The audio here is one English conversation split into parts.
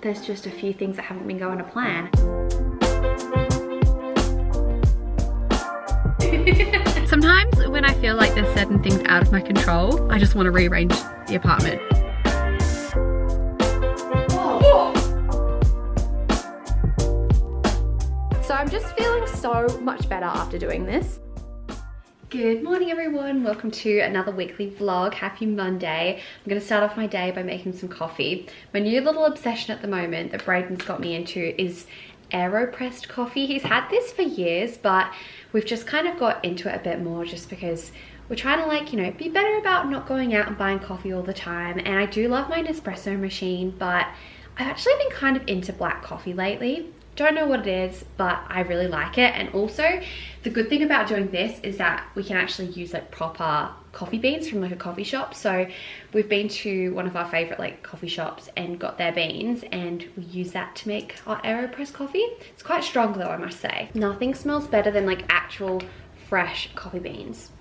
There's just a few things that haven't been going to plan. Sometimes when I feel like there's certain things out of my control, I just want to rearrange the apartment. So I'm just feeling so much better after doing this. Good morning everyone, welcome to another weekly vlog. Happy Monday. I'm going to start off my day by making some coffee. My new little obsession at the moment that Braden's got me into is AeroPressed coffee. He's had this for years, but we've just kind of got into it a bit more just because we're trying to, like, you know, be better about not going out and buying coffee all the time. And I do love my Nespresso machine, but I've actually been kind of into black coffee lately. Don't know what it is, but I really like it. And also the good thing about doing this is that we can actually use like proper coffee beans from like a coffee shop. So we've been to one of our favorite like coffee shops and got their beans, and we use that to make our AeroPress coffee. It's quite strong though, I must say. Nothing smells better than like actual fresh coffee beans.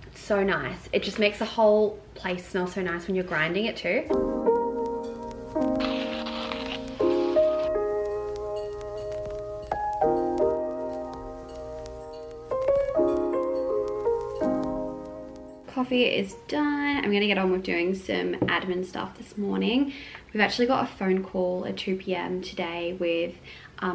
It's so nice. It just makes the whole place smell so nice when you're grinding it too. Coffee is done. I'm gonna get on with doing some admin stuff this morning. We've actually got a phone call at 2 p.m. today with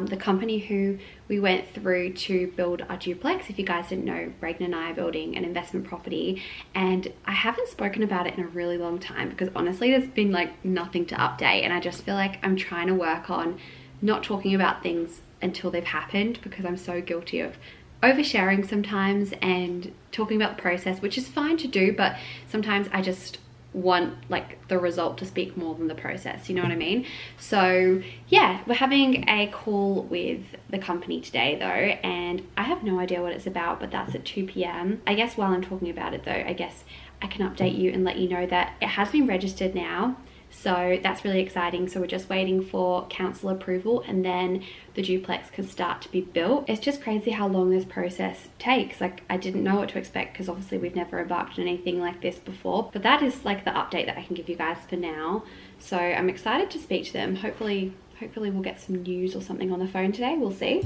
the company who we went through to build our duplex. If you guys didn't know, Braden and I are building an investment property, and I haven't spoken about it in a really long time because honestly there's been like nothing to update, and I just feel like I'm trying to work on not talking about things until they've happened because I'm so guilty of oversharing sometimes and talking about the process, which is fine to do, but sometimes I just want like the result to speak more than the process, you know what I mean? So yeah, we're having a call with the company today though, and I have no idea what it's about, but that's at 2 p.m. I guess while I'm talking about it though, I guess I can update you and let you know that it has been registered now. So that's really exciting. So we're just waiting for council approval and then the duplex can start to be built. It's just crazy how long this process takes. Like, I didn't know what to expect because obviously we've never embarked on anything like this before. But that is like the update that I can give you guys for now. So I'm excited to speak to them. Hopefully we'll get some news or something on the phone today. We'll see.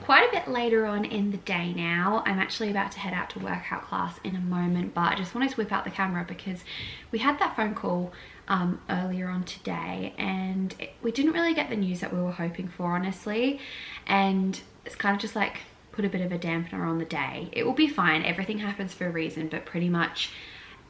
Quite a bit later on in the day now. I'm actually about to head out to workout class in a moment, but I just wanted to whip out the camera because we had that phone call earlier on today, and we didn't really get the news that we were hoping for, honestly, and it's kind of just like put a bit of a dampener on the day. It will be fine, everything happens for a reason, but pretty much,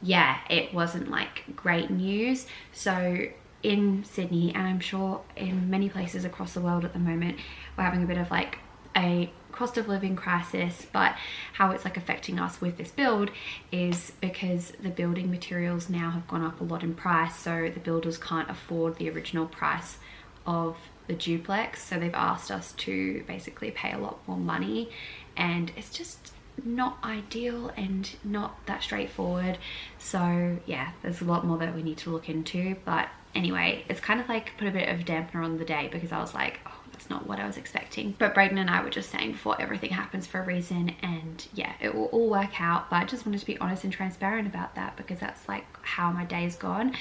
yeah, it wasn't like great news. So in Sydney, and I'm sure in many places across the world at the moment, we're having a bit of like a cost of living crisis, but how it's like affecting us with this build is because the building materials now have gone up a lot in price, so the builders can't afford the original price of the duplex, so they've asked us to basically pay a lot more money, and it's just not ideal and not that straightforward. So yeah, there's a lot more that we need to look into, but anyway, it's kind of like put a bit of a dampener on the day because I was like, oh, that's not what I was expecting. But Braden and I were just saying before, everything happens for a reason, and yeah, it will all work out. But I just wanted to be honest and transparent about that because that's like how my day's gone.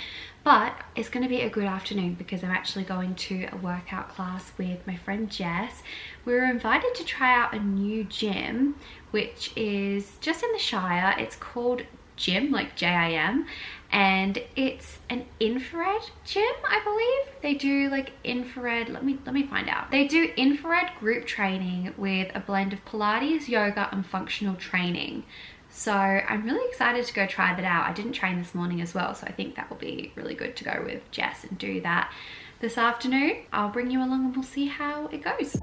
But it's going to be a good afternoon because I'm actually going to a workout class with my friend Jess. We were invited to try out a new gym, which is just in the Shire. It's called Gym, like J-I-M, and it's an infrared gym, I believe. They do like infrared, let me find out. They do infrared group training with a blend of Pilates, yoga and functional training. So I'm really excited to go try that out. I didn't train this morning as well, so I think that will be really good to go with Jess and do that this afternoon. I'll bring you along and we'll see how it goes.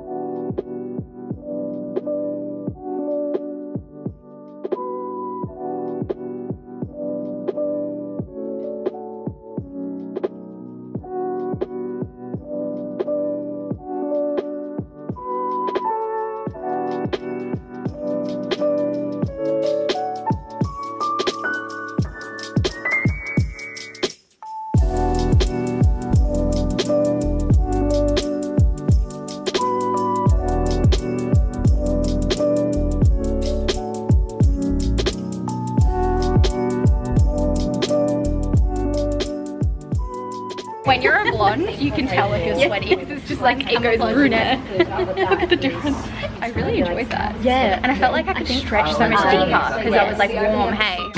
blonde, you can tell if you're sweaty. It's just like it goes brunette. Look at the difference. I really enjoyed that. Yeah, and I felt like I could stretch so much deeper because I was like warm, hey.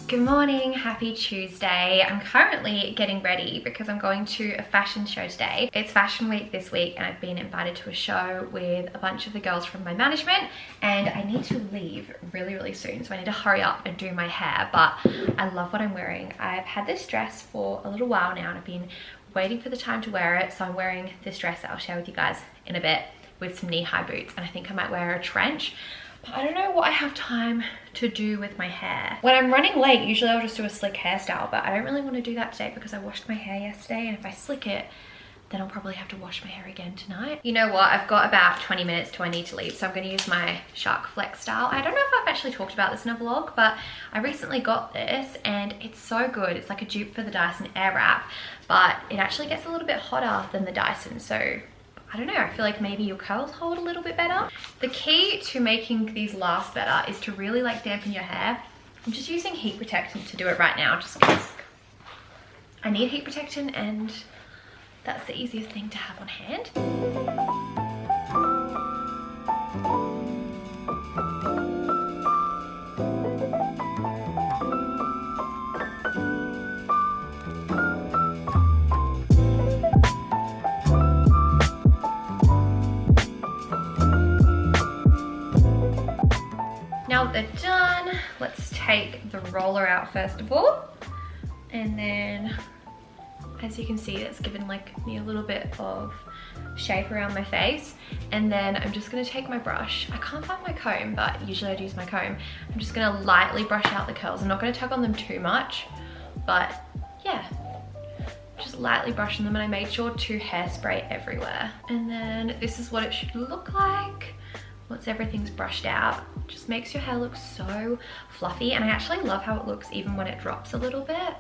Good morning, happy Tuesday. I'm currently getting ready because I'm going to a fashion show today. It's fashion week this week and I've been invited to a show with a bunch of the girls from my management and I need to leave really soon, so I need to hurry up and do my hair, but I love what I'm wearing. I've had this dress for a little while now and I've been waiting for the time to wear it, so I'm wearing this dress that I'll share with you guys in a bit with some knee-high boots, and I think I might wear a trench. I don't know what I have time to do with my hair. When I'm running late, usually I'll just do a slick hairstyle, but I don't really want to do that today because I washed my hair yesterday, and if I slick it, then I'll probably have to wash my hair again tonight. You know what? I've got about 20 minutes till I need to leave, so I'm going to use my Shark Flex style. I don't know if I've actually talked about this in a vlog, but I recently got this and it's so good. It's like a dupe for the Dyson Airwrap, but it actually gets a little bit hotter than the Dyson, so I don't know, I feel like maybe your curls hold a little bit better. The key to making these last better is to really like dampen your hair. I'm just using heat protectant to do it right now just because I need heat protectant and that's the easiest thing to have on hand. Now they're done, let's take the roller out first of all. And then, as you can see, it's given like me a little bit of shape around my face. And then I'm just gonna take my brush. I can't find my comb, but usually I'd use my comb. I'm just gonna lightly brush out the curls. I'm not gonna tug on them too much, but yeah. Just lightly brushing them, and I made sure to hairspray everywhere. And then this is what it should look like once everything's brushed out. Just makes your hair look so fluffy, and I actually love how it looks even when it drops a little bit.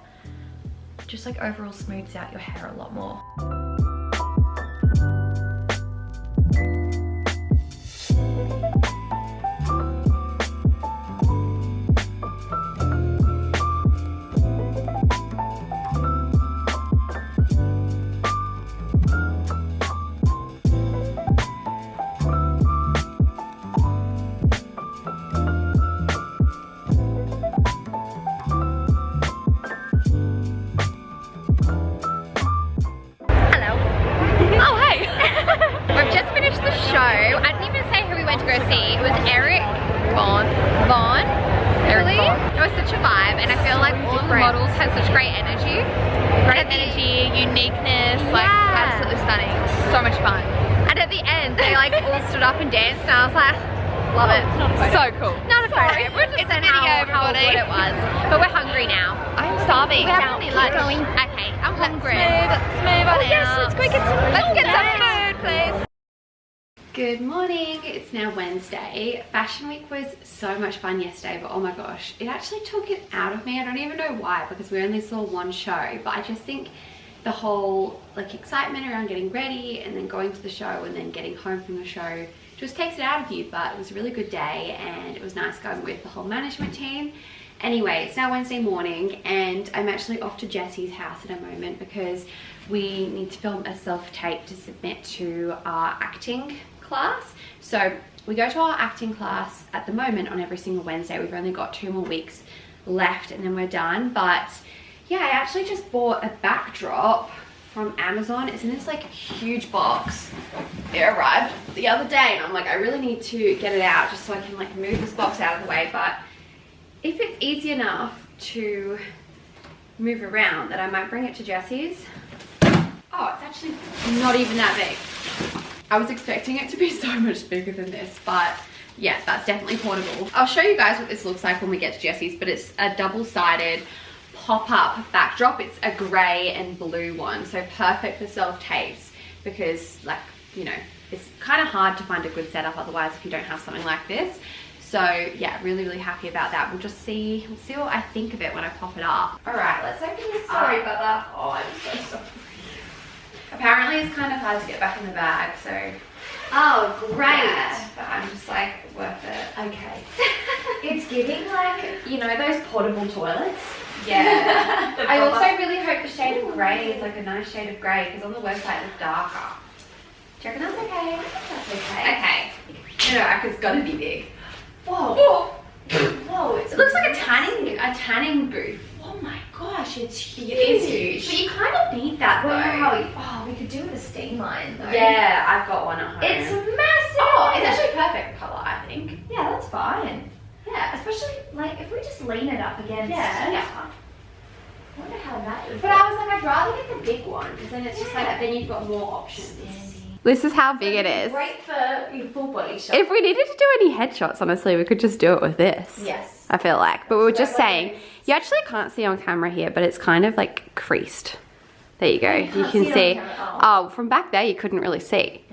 Just like overall smooths out your hair a lot more. Uniqueness, like absolutely stunning. So much fun. And at the end, they like all stood up and danced, and I was like, love it. So cool. Not a photo. We're just saying how good it was. But we're hungry now. I'm starving. We haven't any lunch. Okay, I'm hungry. Let's move on out. Yes, let's go get some food. Let's get some food, please. Good morning, it's now Wednesday. Fashion week was so much fun yesterday, but oh my gosh, it actually took it out of me. I don't even know why, because we only saw one show, but I just think the whole like excitement around getting ready and then going to the show and then getting home from the show just takes it out of you. But it was a really good day and it was nice going with the whole management team. Anyway, it's now Wednesday morning and I'm actually off to Jessie's house in a moment because we need to film a self-tape to submit to our acting class. So we go to our acting class at the moment on every single Wednesday. We've only got 2 more weeks left and then we're done. But yeah, I actually just bought a backdrop from Amazon. It's in this like huge box. It arrived the other day and I'm like, I really need to get it out just so I can like move this box out of the way. But if it's easy enough to move around, that I might bring it to Jessie's. Oh, it's actually not even that big. I was expecting it to be so much bigger than this, but yeah, that's definitely portable. I'll show you guys what this looks like when we get to Jessie's, but it's a double-sided pop-up backdrop. It's a grey and blue one, so perfect for self-tapes because, like, you know, it's kind of hard to find a good setup otherwise if you don't have something like this. So yeah, really happy about that. We'll just see, what I think of it when I pop it up. All right, let's open this up. Sorry about that. Oh, I'm so sorry. Apparently it's kind of hard to get back in the bag, so. Oh, great. Yeah, but I'm just like, worth it. Okay. It's giving like, you know, those portable toilets. Yeah. I also really hope the shade of grey is like a nice shade of grey, because on the website it's darker. Do you reckon that's okay? I think that's okay. Okay. No, it's gotta be big. Whoa. Whoa. It looks like a tanning booth. Oh my gosh, it's huge. It is huge. But you kind of need that though. Wow. Oh, we could do with a steam line though. Yeah, I've got one at home. It's massive. Oh, it's actually perfect colour, I think. Yeah, that's fine. Yeah. Especially like if we just lean it up against. Yeah. I wonder how that is. But I was like, I'd rather get the big one, because then it's just like, then you've got more options. This is how big it is. Great for your full body shot. If we needed to do any headshots, honestly, we could just do it with this. Yes. I feel like. But we were just saying, you actually can't see on camera here, but it's kind of like creased. There you go. You can see. Oh, from back there, you couldn't really see.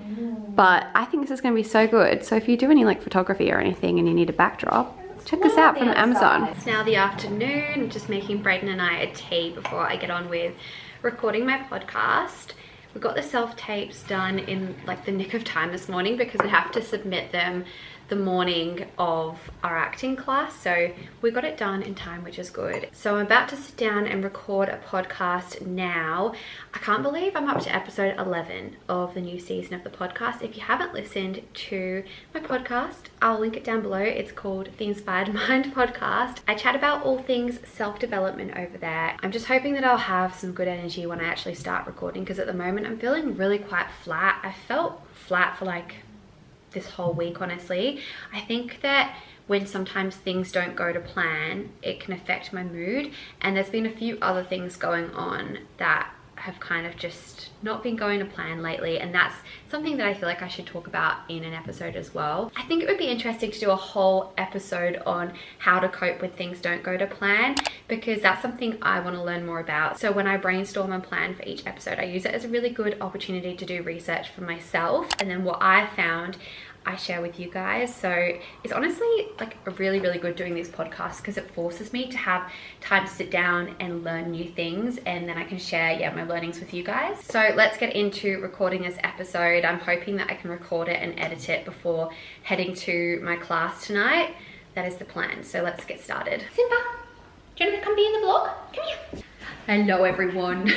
But I think this is going to be so good. So if you do any like photography or anything and you need a backdrop, check this out from Amazon. It's now the afternoon. I'm just making Brayden and I a tea before I get on with recording my podcast. We got the self-tapes done in like the nick of time this morning, because I have to submit them the morning of our acting class, so we got it done in time, which is good. So I'm about to sit down and record a podcast now. I can't believe I'm up to episode 11 of the new season of the podcast. If you haven't listened to my podcast, I'll link it down below. It's called The Inspired Mind Podcast. I chat about all things self-development over there. I'm just hoping that I'll have some good energy when I actually start recording, because at the moment I'm feeling really quite flat. I felt flat for like this whole week, honestly. I think that when sometimes things don't go to plan, it can affect my mood, and there's been a few other things going on that have kind of just not been going to plan lately, and that's something that I feel like I should talk about in an episode as well. I think it would be interesting to do a whole episode on how to cope when things don't go to plan, because that's something I want to learn more about. So when I brainstorm and plan for each episode, I use it as a really good opportunity to do research for myself, and then what I found I share with you guys. So it's honestly like really good doing these podcasts, because it forces me to have time to sit down and learn new things, and then I can share my learnings with you guys. So let's get into recording this episode. I'm hoping that I can record it and edit it before heading to my class tonight. That is the plan. So let's get started. Simba, do you want to come be in the vlog? Come here. Hello everyone.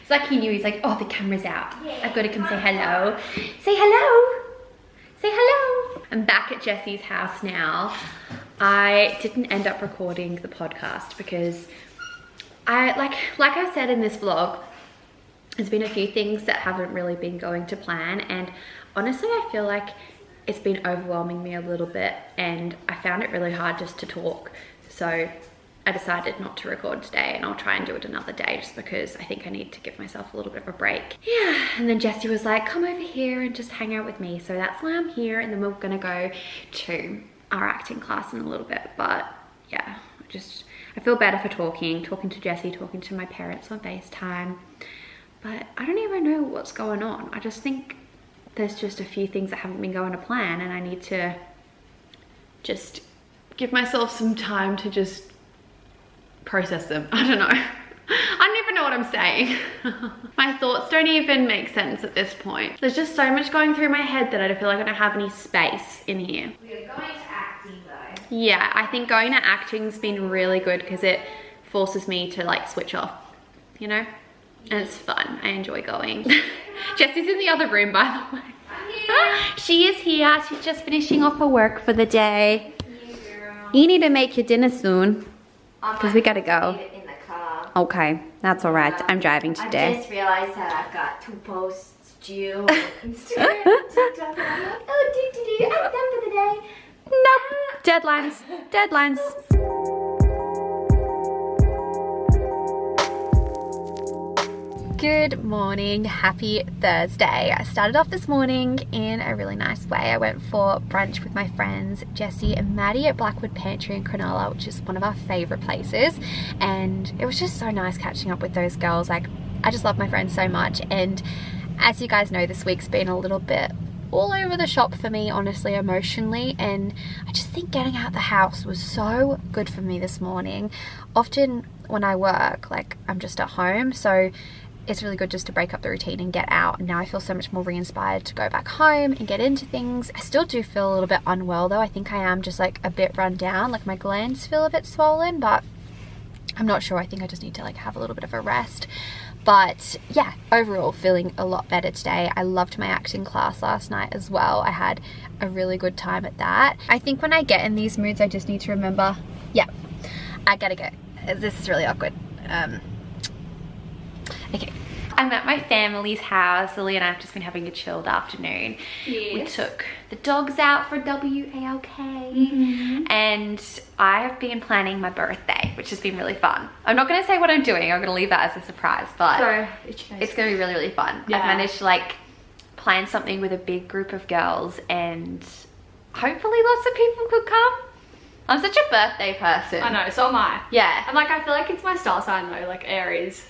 Like he knew, he's like, oh, the camera's out. I've got to come say hello. Say hello. Say hello. I'm back at Jesse's house now. I didn't end up recording the podcast because like I said in this vlog, there's been a few things that haven't really been going to plan, and honestly I feel like it's been overwhelming me a little bit, and I found it really hard just to talk. So I decided not to record today, and I'll try and do it another day, just because I think I need to give myself a little bit of a break. Yeah, and then Jesse was like, come over here and just hang out with me. So that's why I'm here, and then we're gonna go to our acting class in a little bit. But yeah, I feel better for talking to Jesse, talking to my parents on FaceTime. But I don't even know what's going on. I just think there's just a few things that haven't been going to plan, and I need to just give myself some time to just process them. I don't know. I don't even know what I'm saying. My thoughts don't even make sense at this point. There's just so much going through my head that I don't feel like I don't have any space in here. We're going to acting though. Yeah, I think going to acting's been really good, because it forces me to like switch off, you know? And it's fun. I enjoy going. Jessie's in the other room, by the way. She is here. She's just finishing off her work for the day. You need to make your dinner soon, because we gotta go. Eat it in the car. Okay, that's all right. I'm driving today. I just realized that I've got 2 posts due on Instagram, TikTok, and I'm like, oh, I'm done for the day. Nope. Deadlines. Deadlines. Good morning, happy Thursday. I started off this morning in a really nice way. I went for brunch with my friends Jessie and Maddie at Blackwood Pantry in Cronulla, which is one of our favourite places, and it was just so nice catching up with those girls. Like, I just love my friends so much, and as you guys know, this week's been a little bit all over the shop for me, honestly, emotionally, and I just think getting out the house was so good for me this morning. Often when I work, like, I'm just at home, so it's really good just to break up the routine and get out. And now I feel so much more re-inspired to go back home and get into things. I still do feel a little bit unwell though. I think I am just like a bit run down, like my glands feel a bit swollen, but I'm not sure. I think I just need to like have a little bit of a rest. But yeah, overall feeling a lot better today. I loved my acting class last night as well. I had a really good time at that. I think when I get in these moods, I just need to remember, yeah, I gotta go. This is really awkward. Okay, I'm at my family's house. Lily and I have just been having a chilled afternoon. Yes. We took the dogs out for WALK, and I have been planning my birthday, which has been really fun. I'm not going to say what I'm doing. I'm going to leave that as a surprise, but it's going to be really, really fun. Yeah. I've managed to like plan something with a big group of girls, and hopefully lots of people could come. I'm such a birthday person. I know, so am I. Yeah. I'm like, I feel like it's my star sign though, like Aries.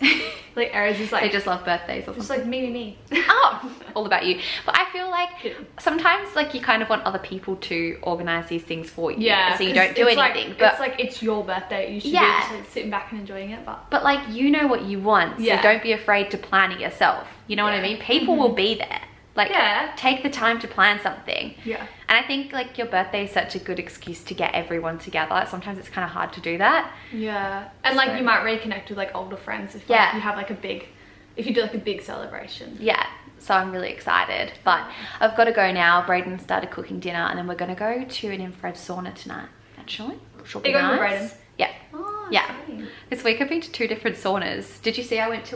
Like Aries is like... They just love birthdays or something. Just like me. Oh, all about you. But I feel like sometimes like you kind of want other people to organise these things for you. Yeah. So you don't do anything. Like, but it's like, it's your birthday. You should be just like sitting back and enjoying it. But like, you know what you want. So don't be afraid to plan it yourself. You know what I mean? People will be there. Like, take the time to plan something. Yeah. And I think like your birthday is such a good excuse to get everyone together. Sometimes it's kind of hard to do that. Yeah. And like you might reconnect with like older friends if like, you have like if you do like a big celebration. Yeah. So I'm really excited. But I've got to go now. Braden started cooking dinner, and then we're going to go to an infrared sauna tonight, actually. Which will be nice. Are you going with Braden? Yeah. Oh, yeah. Exciting. This week I've been to 2 different saunas. Did you see I went to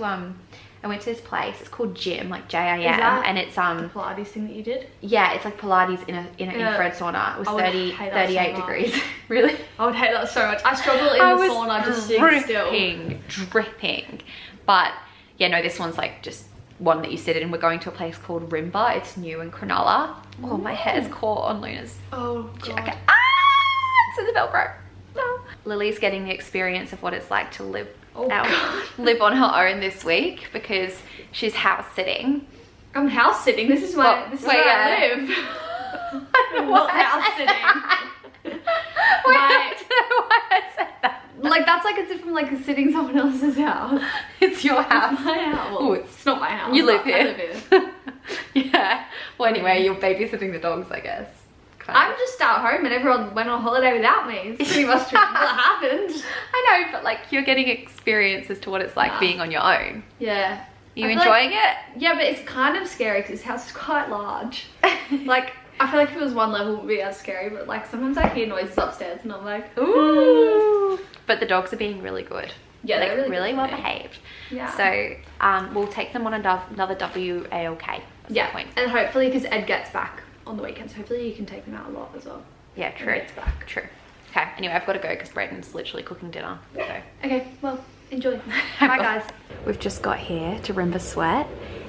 this place. It's called Gym, like J-I-M, and it's the Pilates thing that you did. Yeah, it's like Pilates in an infrared sauna. It was 38 degrees. Really? I would hate that so much. I struggle in the sauna just sitting still. Dripping. But yeah, no, this one's like just one that you sit in. We're going to a place called Rimba. It's new in Cronulla. Oh, my hair is caught on Luna's jacket. It's in the Velcro. No. Lily's getting the experience of what it's like to live on her own this week because she's house sitting. I'm house sitting. This is where I live. I'm not house sitting. I don't know why I said that. Like that's like it's from like sitting someone else's house. It's your house. It's my house. Well, it's not my house. You live here. I live here. Yeah. Well, anyway, you're babysitting the dogs, I guess. I'm just at home and everyone went on holiday without me. It's pretty much what happened. I know, but like you're getting experience as to what it's like being on your own. Yeah. You enjoying it? Yeah, but it's kind of scary because this house is quite large. Like, I feel like if it was one level it would be as scary, but like sometimes I hear noises upstairs and I'm like, ooh. But the dogs are being really good. Yeah, they're really well behaved. Yeah. So we'll take them on another WALK at some point. And hopefully, because Ed gets back on the weekends, hopefully you can take them out a lot as well. Yeah, true. It's back. True. Okay, anyway, I've got to go because Braden's literally cooking dinner. So. Okay, well, enjoy. Bye, guys. We've just got here to Rimba Sweat,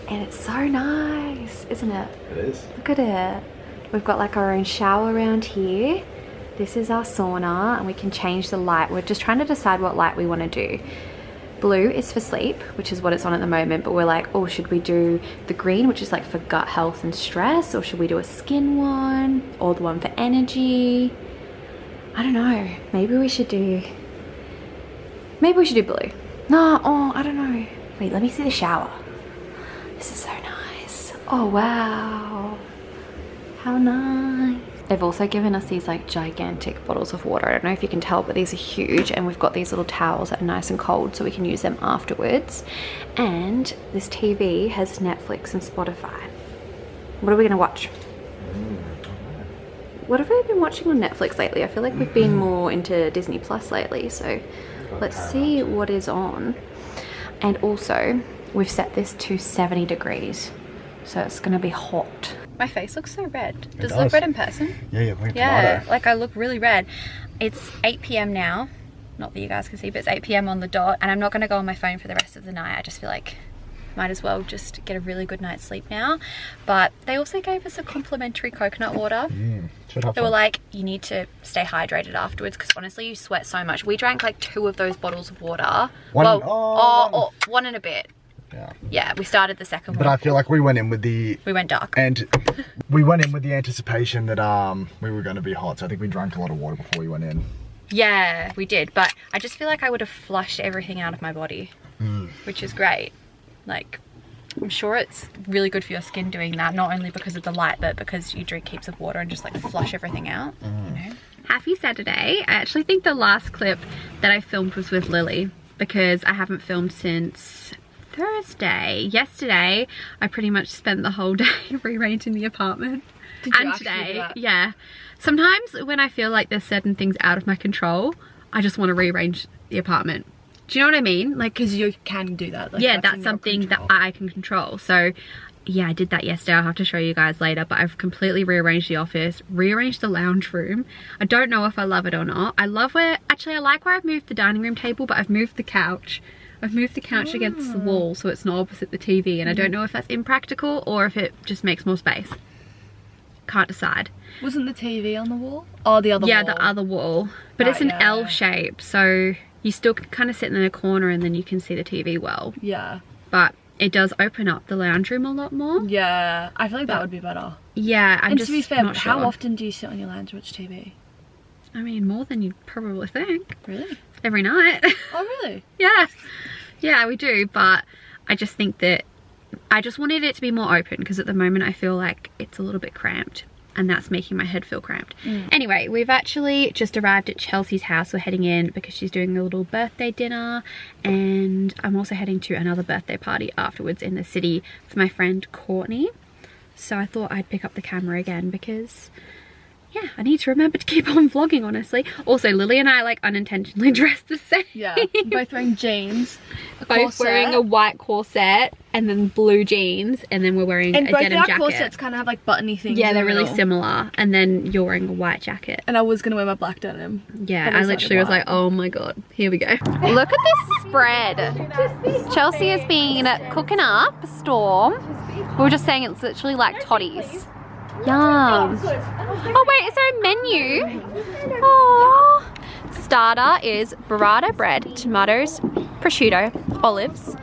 and it's so nice, isn't it? It is. Look at it. We've got like our own shower around here. This is our sauna, and we can change the light. We're just trying to decide what light we want to do. Blue is for sleep, which is what it's on at the moment, but we're like, oh, should we do the green, which is like for gut health and stress, or should we do a skin one, or the one for energy? I don't know. Maybe we should do blue. No, oh, I don't know. Wait, let me see the shower. This is so nice. Oh, wow. How nice. They've also given us these like gigantic bottles of water. I don't know if you can tell, but these are huge, and we've got these little towels that are nice and cold so we can use them afterwards. And this TV has Netflix and Spotify. What are we gonna watch? What have we been watching on Netflix lately? I feel like we've been more into Disney Plus lately, so let's see what is on. And also, we've set this to 70 degrees, so it's gonna be hot. My face looks so red. Does it look red in person? Yeah, you're wearing tomato. Like I look really red. It's 8 p.m. now. Not that you guys can see, but it's 8 p.m. on the dot, and I'm not gonna go on my phone for the rest of the night. I just feel like might as well just get a really good night's sleep now. But they also gave us a complimentary coconut water. They were like, you need to stay hydrated afterwards because honestly you sweat so much. We drank like 2 of those bottles of water. One and a bit. Yeah, we started the second one. But I feel like we went in with the... We went dark. And we went in with the anticipation that we were going to be hot. So I think we drank a lot of water before we went in. Yeah, we did. But I just feel like I would have flushed everything out of my body, which is great. Like, I'm sure it's really good for your skin doing that, not only because of the light, but because you drink heaps of water and just like flush everything out, you know? Happy Saturday. I actually think the last clip that I filmed was with Lily because I haven't filmed since Thursday. Yesterday, I pretty much spent the whole day rearranging the apartment. Did you and actually today, do that? yeah. Sometimes when I feel like there's certain things out of my control, I just want to rearrange the apartment. Do you know what I mean? Like, because you can do that. Like, yeah, that's something that I can control. So yeah, I did that yesterday. I'll have to show you guys later, but I've completely rearranged the office, rearranged the lounge room. I don't know if I love it or not. I like where I've moved the dining room table, but I've moved the couch. I've moved the couch against the wall so it's not opposite the TV, and I don't know if that's impractical or if it just makes more space. Can't decide. Wasn't the TV on the wall? Oh, the other wall. Yeah, the other wall. But it's an L shape, so you still kind of sit in a corner and then you can see the TV well. Yeah. But it does open up the lounge room a lot more. Yeah, I feel like that would be better. Yeah, I'm just to be fair, not how sure. often do you sit on your lounge and watch TV? I mean, more than you'd probably think. Really? Every night. Oh, really? Yeah. Yeah, we do, but I just think that I just wanted it to be more open because at the moment I feel like it's a little bit cramped and that's making my head feel cramped. Anyway, we've actually just arrived at Chelsea's house. We're heading in because she's doing a little birthday dinner, and I'm also heading to another birthday party afterwards in the city for my friend Courtney. So I thought I'd pick up the camera again because yeah, I need to remember to keep on vlogging, honestly. Also, Lily and I like unintentionally dressed the same. Yeah, both wearing jeans. Both wearing a white corset and then blue jeans, and then we're wearing a denim jacket. And both our corsets kind of have like buttony things. Yeah, they're really similar. And then you're wearing a white jacket. And I was going to wear my black denim. Yeah, I literally was like, oh my god, here we go. Look at this spread. Chelsea has been cooking up a storm. We were just saying it's literally like toddies. Yum. Oh wait, is there a menu? Oh. Starter is burrata bread, tomatoes, prosciutto, olives,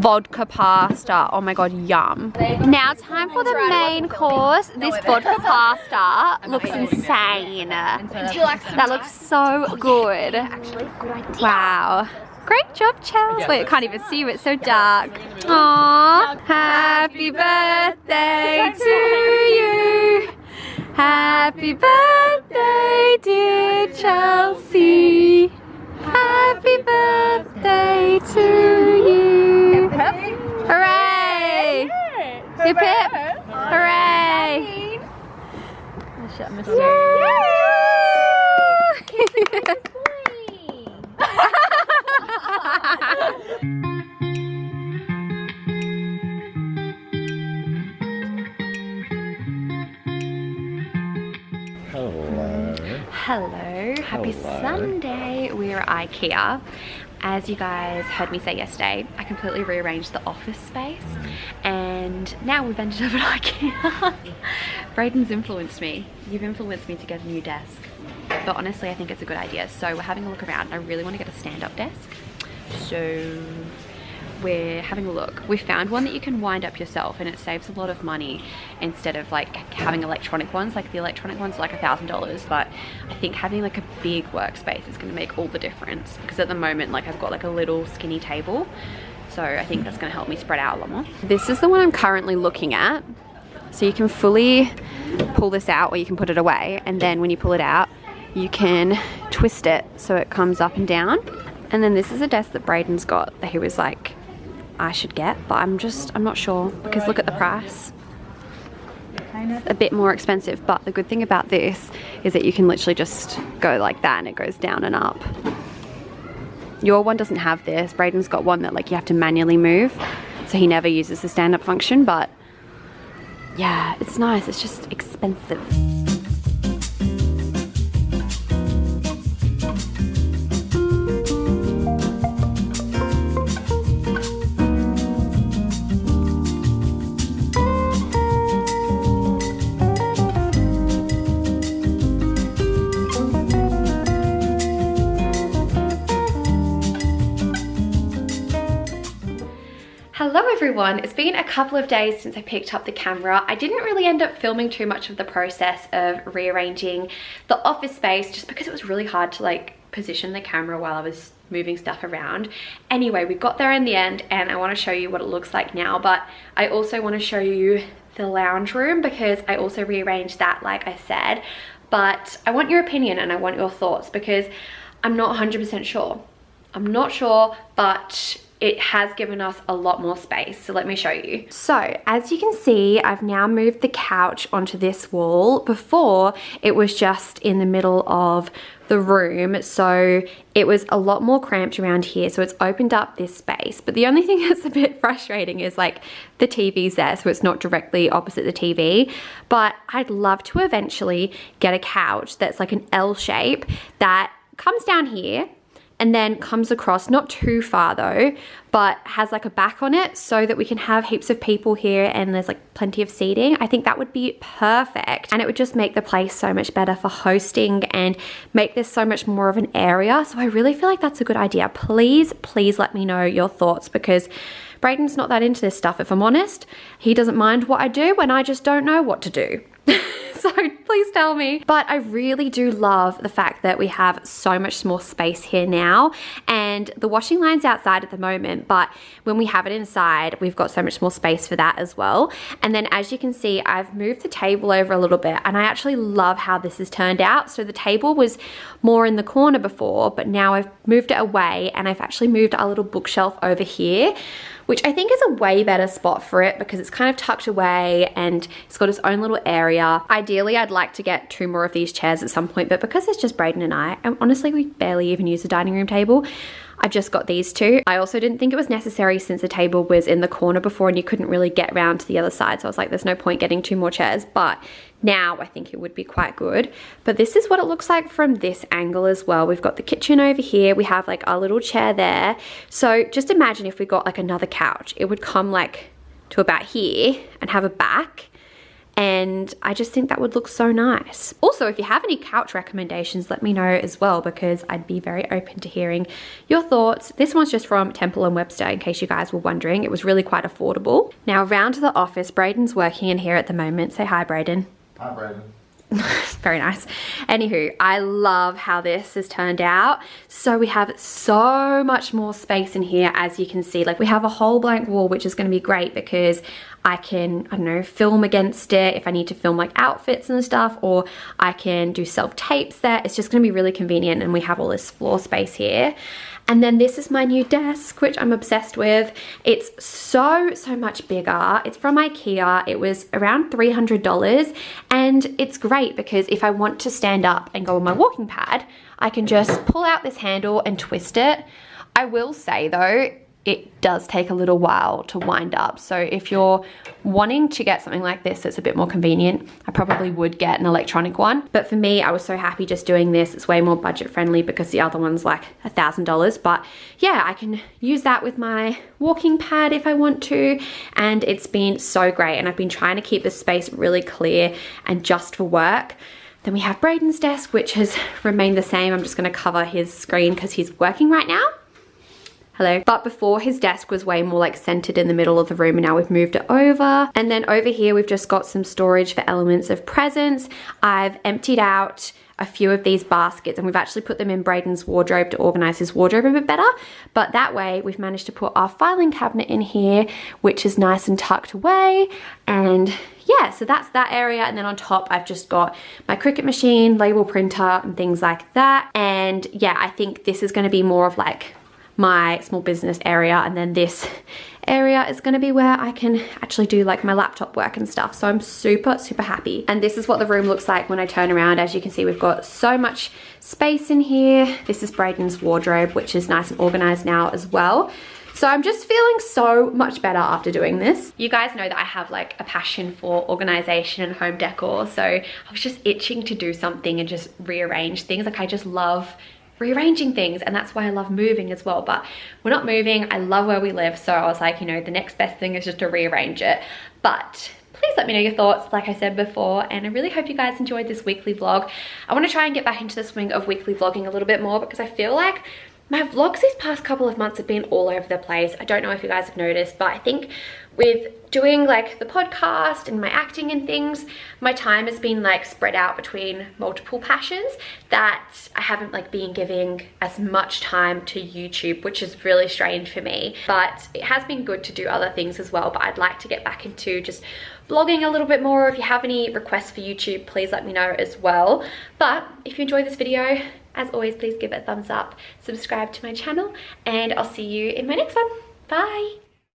vodka pasta. Oh my god, yum. Now time for the main course. This vodka pasta looks insane. That looks so good. Wow. Great job, Chels. Wait, I can't even see you, it's so dark. Aww. Happy birthday to you. Happy birthday, dear Chelsea. Happy birthday to you. Hooray! Hip hip! Hooray! Oh shit, I missed it. Hello, happy Sunday. We're at IKEA. As you guys heard me say yesterday, I completely rearranged the office space and now we've ended up at IKEA. Braden's influenced me. You've influenced me to get a new desk. But honestly, I think it's a good idea. So we're having a look around. I really want to get a stand-up desk. So we're having a look. We found one that you can wind up yourself and it saves a lot of money instead of like having electronic ones. Like the electronic ones are like $1,000, but I think having like a big workspace is going to make all the difference because at the moment like I've got like a little skinny table, so I think that's going to help me spread out a lot more. This is the one I'm currently looking at. So you can fully pull this out or you can put it away, and then when you pull it out you can twist it so it comes up and down. And then this is a desk that Braden's got that he was like I should get, but I'm not sure because look at the price. It's a bit more expensive, but the good thing about this is that you can literally just go like that and it goes down and up. Your one doesn't have this. Braden's got one that like you have to manually move, so he never uses the stand-up function, but yeah, it's nice. It's just expensive. Hello everyone, it's been a couple of days since I picked up the camera. I didn't really end up filming too much of the process of rearranging the office space just because it was really hard to like position the camera while I was moving stuff around. Anyway, we got there in the end and I want to show you what it looks like now, but I also want to show you the lounge room because I also rearranged that like I said. But I want your opinion and I want your thoughts because I'm not 100% sure. I'm not sure, but it has given us a lot more space. So let me show you. So as you can see, I've now moved the couch onto this wall. Before, it was just in the middle of the room. So it was a lot more cramped around here. So it's opened up this space. But the only thing that's a bit frustrating is like the TV's there. So it's not directly opposite the TV. But I'd love to eventually get a couch that's like an L shape that comes down here and then comes across, not too far though, but has like a back on it so that we can have heaps of people here and there's like plenty of seating. I think that would be perfect. And it would just make the place so much better for hosting and make this so much more of an area. So I really feel like that's a good idea. Please, please let me know your thoughts because Braden's not that into this stuff, if I'm honest. He doesn't mind what I do when I just don't know what to do. So please tell me. But I really do love the fact that we have so much more space here now, and the washing line's outside at the moment, but when we have it inside, we've got so much more space for that as well. And then as you can see, I've moved the table over a little bit and I actually love how this has turned out. So the table was more in the corner before, but now I've moved it away and I've actually moved our little bookshelf over here, which I think is a way better spot for it because it's kind of tucked away and it's got its own little area. Ideally, I'd like to get 2 more of these chairs at some point, but because it's just Braden and I, and honestly, we barely even use the dining room table, I've just got these 2. I also didn't think it was necessary since the table was in the corner before and you couldn't really get around to the other side. So I was like, there's no point getting 2 more chairs, but now I think it would be quite good. But this is what it looks like from this angle as well. We've got the kitchen over here. We have like our little chair there. So just imagine if we got like another couch, it would come like to about here and have a back. And I just think that would look so nice. Also, if you have any couch recommendations, let me know as well because I'd be very open to hearing your thoughts. This one's just from Temple & Webster, in case you guys were wondering. It was really quite affordable. Now, around to the office. Braden's working in here at the moment. Say hi, Braden. Hi, Braden. Very nice. Anywho, I love how this has turned out. So we have so much more space in here, as you can see. Like we have a whole blank wall, which is going to be great because I can, I don't know, film against it if I need to film like outfits and stuff, or I can do self-tapes there. It's just going to be really convenient, and we have all this floor space here. And then this is my new desk, which I'm obsessed with. It's so much bigger. It's from IKEA. It was around $300, and it's great because if I want to stand up and go on my walking pad, I can just pull out this handle and twist it. I will say though, it does take a little while to wind up. So if you're wanting to get something like this that's a bit more convenient, I probably would get an electronic one. But for me, I was so happy just doing this. It's way more budget friendly because the other one's like $1,000. But yeah, I can use that with my walking pad if I want to. And it's been so great. And I've been trying to keep this space really clear and just for work. Then we have Braden's desk, which has remained the same. I'm just gonna cover his screen because he's working right now. Hello. But before, his desk was way more like centered in the middle of the room, and now we've moved it over. And then over here, we've just got some storage for elements of presents. I've emptied out a few of these baskets and we've actually put them in Braden's wardrobe to organize his wardrobe a bit better. But that way we've managed to put our filing cabinet in here, which is nice and tucked away. And yeah, so that's that area. And then on top, I've just got my Cricut machine, label printer and things like that. And yeah, I think this is going to be more of like my small business area, and then this area is going to be where I can actually do like my laptop work and stuff. So I'm super happy. And this is what the room looks like when I turn around. As you can see, we've got so much space in here. This is Braden's wardrobe, which is nice and organized now as well. So I'm just feeling so much better after doing this. You guys know that I have like a passion for organization and home decor. So I was just itching to do something and just rearrange things. Like I just love rearranging things, and that's why I love moving as well. But we're not moving. I love where we live, so I was like, you know, the next best thing is just to rearrange it. But please let me know your thoughts, like I said before, and I really hope you guys enjoyed this weekly vlog. I want to try and get back into the swing of weekly vlogging a little bit more because I feel like My vlogs these past couple of months have been all over the place. I don't know if you guys have noticed, but I think with doing like the podcast and my acting and things, my time has been like spread out between multiple passions that I haven't like been giving as much time to YouTube, which is really strange for me. But it has been good to do other things as well. But I'd like to get back into just vlogging a little bit more. If you have any requests for YouTube, please let me know as well. But if you enjoyed this video, as always, please give it a thumbs up, subscribe to my channel, and I'll see you in my next one. Bye.